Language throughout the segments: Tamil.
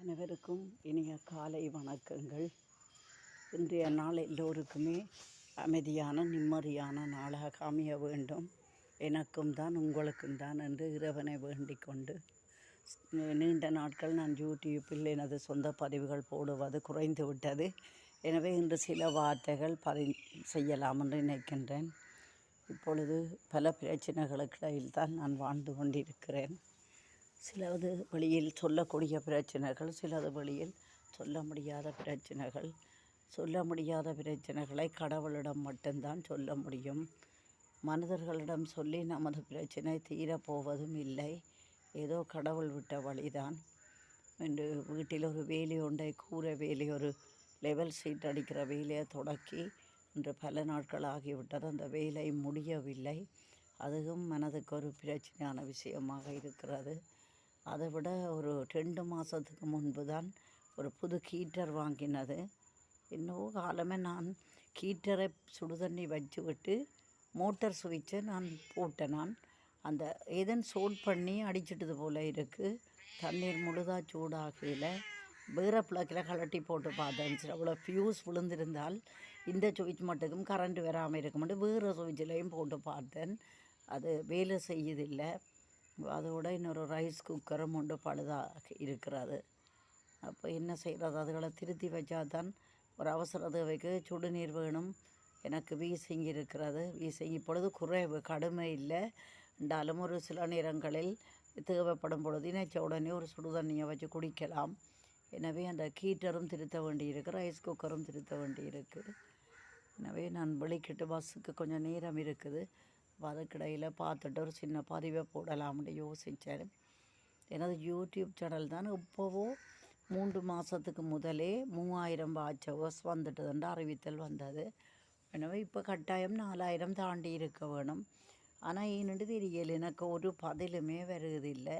அனைவருக்கும் இனிய காலை வணக்கங்கள். இன்றைய நாள் எல்லோருக்குமே அமைதியான நிம்மதியான நாளாக அமைய வேண்டும். எனக்கும் தான் உங்களுக்கும் தான் என்று இறைவனை வேண்டிக் கொண்டு நீண்ட நாட்கள் நான் யூடியூப்பில் எனது சொந்த பதிவுகள் போடுவது குறைந்து விட்டது. எனவே இன்று சில வார்த்தைகள் செய்யலாம் என்று நினைக்கின்றேன். இப்பொழுது பல பிரச்சனைகளுக்கு இடையில் தான் நான் வாழ்ந்து கொண்டிருக்கிறேன். சிலது வெளியில் சொல்லக்கூடிய பிரச்சனைகள், சிலது வெளியில் சொல்ல முடியாத பிரச்சனைகள். சொல்ல முடியாத பிரச்சனைகளை கடவுளிடம் மட்டும்தான் சொல்ல முடியும். மனிதர்களிடம் சொல்லி நமது பிரச்சனை தீரப்போவதும் இல்லை. ஏதோ கடவுள் விட்ட வழிதான். என்று வீட்டில் ஒரு வேலை ஒன்றை கூரை வேலை, ஒரு லெவல் சீட் அடிக்கிற வேலையை தொடக்கி இன்று பல நாட்கள் ஆகிவிட்டது. அந்த வேலை முடியவில்லை. அதுவும் மனதுக்கு ஒரு பிரச்சனையான விஷயமாக இருக்கிறது. அதை விட ஒரு 2 மாதத்துக்கு முன்பு தான் ஒரு புது ஹீட்டர் வாங்கினது. இன்னும் காலமே நான் ஹீட்டரை சுடுதண்ணி வச்சு விட்டு மோட்டர் சுவிட்சை நான் போட்டேன். நான் அந்த ஏதேன்னு சூட் பண்ணி அடிச்சிட்டது போல் இருக்குது. தண்ணீர் முழுதாக சூடாகல வேறு பிளக்கில் கலட்டி போட்டு பார்த்தேன். அவ்வளோ ஃப்யூஸ் விழுந்திருந்தால் இந்த சுவிட்ச் மட்டுக்கும் கரண்ட் வராமல் இருக்குமெண்டு வேறு சுவிட்சிலையும் போட்டு பார்த்தேன். அது வேலை செய்யுதில்லை. அதோட இன்னொரு ரைஸ் குக்கரும் ஒன்று பழுதாக இருக்கிறது. அப்போ என்ன செய்கிறது? அதுகளை திருத்தி வச்சா தான் ஒரு அவசர தேவைக்கு சுடுநீர் வேணும். எனக்கு வீசிங் இருக்கிறது. வீசிங் இப்பொழுது குறைவு, கடுமை இல்லை என்றாலும் ஒரு சில நேரங்களில் தேவைப்படும் பொழுது நினைச்ச உடனே ஒரு சுடுதண்ணியை வச்சு குடிக்கலாம். எனவே அந்த ஹீட்டரும் திருத்த வேண்டியிருக்கு, ரைஸ் குக்கரும் திருத்த வேண்டியிருக்கு. எனவே நான் வெளிக்கிட்டு பஸ்ஸுக்கு கொஞ்சம் நேரம் இருக்குது. அதுக்கிடையில் பார்த்துட்டு ஒரு சின்ன பதிவை போடலாம்னு யோசித்தேன். எனது யூடியூப் சேனல் தான் இப்போவோ 3 மாதத்துக்கு முதலே 3000 வாட்சவர்ஸ் வந்துட்டுதுன்ற அறிவித்தல் வந்தது. எனவே இப்போ கட்டாயம் 4000 தாண்டி இருக்க வேணும். ஆனால் ஏன்னு தெரியல, எனக்கு ஒரு பதிலுமே வருவதில்லை.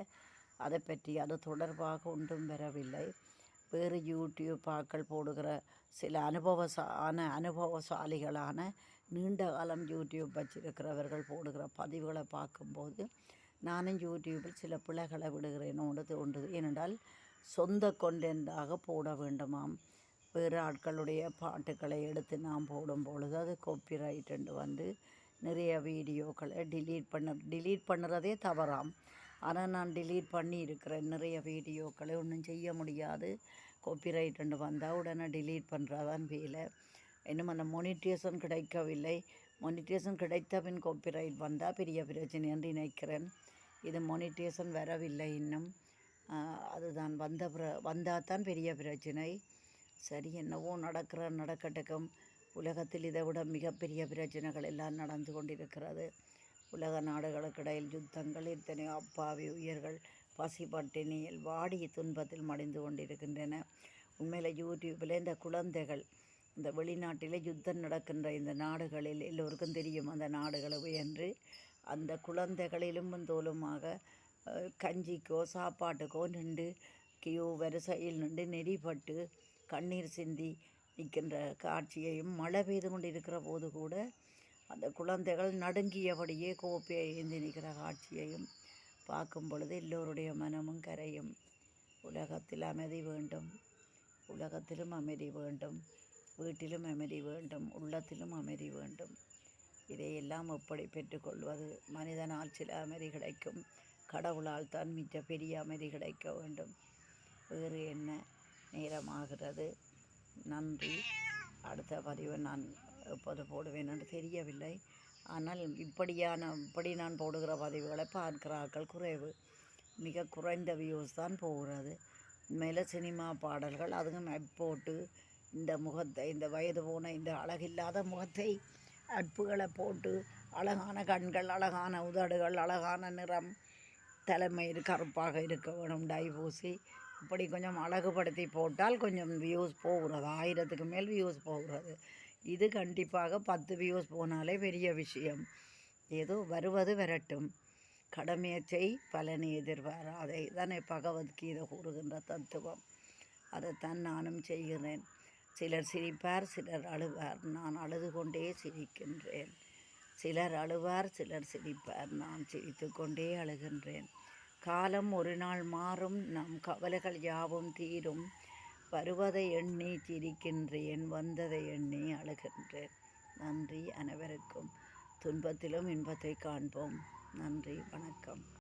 அதை பற்றி அது தொடர்பாக ஒன்றும் வரவில்லை. வேறு யூடியூப் ஆக்கள் போடுகிற சில அனுபவசாலிகளான நீண்ட காலம் யூடியூப் வச்சிருக்கிறவர்கள் போடுகிற பதிவுகளை பார்க்கும்போது நானும் யூடியூப்பில் சில பிழைகளை விடுகிறேனோடு தோன்றுது. ஏனென்றால் சொந்த கொண்டென்றாக போட வேண்டுமாம். வேறு ஆட்களுடைய பாட்டுக்களை எடுத்து நாம் போடும் பொழுது அது காப்பிரைட் வந்து நிறைய வீடியோக்களை டிலீட் பண்ணுறதே தவறாம். ஆனால் நான் டிலீட் பண்ணி இருக்கிறேன் நிறைய வீடியோக்களை. ஒன்றும் செய்ய முடியாது. காப்பிரைட் வந்தால் உடனே டிலீட் பண்ணுறதான் வேலை. இன்னும் அந்த மொனிட்டேஷன் கிடைக்கவில்லை. மொனிட்டேஷன் கிடைத்த பின் காப்பிரைட் வந்தால் பெரிய பிரச்சனை என்று நினைக்கிறேன். இது மொனிட்டேஷன் வரவில்லை இன்னும். அதுதான் வந்தால் தான் பெரிய பிரச்சனை. சரி, என்னவோ நடக்கட்டுக்கும். உலகத்தில் இதை விட மிகப்பெரிய பிரச்சனைகள் எல்லாம் நடந்து கொண்டிருக்கிறது. உலக நாடுகளுக்கு இடையில் யுத்தங்கள், எத்தனையோ அப்பாவி உயிர்கள் பசி பட்டினியில் வாடி துன்பத்தில் மடிந்து கொண்டிருக்கின்றன. உண்மையில் யூடியூப்பில் இந்த குழந்தைகள், இந்த வெளிநாட்டில் யுத்தம் நடக்கின்ற இந்த நாடுகளில் எல்லோருக்கும் தெரியும் அந்த நாடுகளை என்று. அந்த குழந்தைகளிலும் தோலுமாக கஞ்சிக்கோ சாப்பாட்டுக்கோ நின்று கியூ வரிசையில் நின்று நெறிப்பட்டு கண்ணீர் சிந்தி நிற்கின்ற காட்சியையும், மழை பெய்து கொண்டிருக்கிற போது கூட அந்த குழந்தைகள் நடுங்கியபடியே கோப்பையை ஏந்தி நிற்கிற காட்சியையும் பார்க்கும் பொழுது எல்லோருடைய மனமும் கரையும். உலகத்தில் அமைதி வேண்டும், உலகத்திலும் அமைதி வேண்டும், வீட்டிலும் அமைதி வேண்டும், உள்ளத்திலும் அமைதி வேண்டும். இதையெல்லாம் எப்படி பெற்றுக்கொள்வது? மனிதனால் சில அமைதி கிடைக்கும், கடவுளால் தான் மிச்ச பெரிய அமைதி கிடைக்க வேண்டும். வேறு என்ன? நேரமாகிறது. நன்றி. அடுத்த பதிவை நான் எப்போது போடுவேன் என்று தெரியவில்லை. ஆனால் இப்படி நான் போடுகிற பதிவுகளை பார்க்கிறார்கள் குறைவு. மிக குறைந்த வியூஸ் தான் போகிறது. மேலே சினிமா பாடல்கள், அதுவும் போட்டு இந்த முகத்தை, இந்த வயது போன இந்த அழகில்லாத முகத்தை அற்புகளை போட்டு அழகான கண்கள், அழகான உதடுகள், அழகான நிறம், தலைமயிர் கருப்பாக இருக்க வேணும், டைபூசி இப்படி கொஞ்சம் அழகுபடுத்தி போட்டால் கொஞ்சம் வியூஸ் போகிறது. 1000க்கு மேல் வியூஸ் போகிறது. இது கண்டிப்பாக 10 வியூஸ் போனாலே பெரிய விஷயம். ஏதோ வருவது வரட்டும். கடமையை செய், பலனை எதிர்பாராதை தானே பகவத்கீதை கூறுகின்ற தத்துவம். அதைத்தான் நானும் செய்கிறேன். சிலர் சிரிப்பார், சிலர் அழுவார். நான் அழுது கொண்டே சிரிக்கின்றேன். சிலர் அழுவார், சிலர் சிரிப்பார். நான் சிரித்து கொண்டே அழுகின்றேன். காலம் ஒரு நாள் மாறும், நம் கவலைகள் யாவும் தீரும். வருவதை எண்ணி சிரிக்கின்றேன், வந்ததை எண்ணி அழுகின்றேன். நன்றி. அனைவருக்கும் துன்பத்திலும் இன்பத்தை காண்போம். நன்றி, வணக்கம்.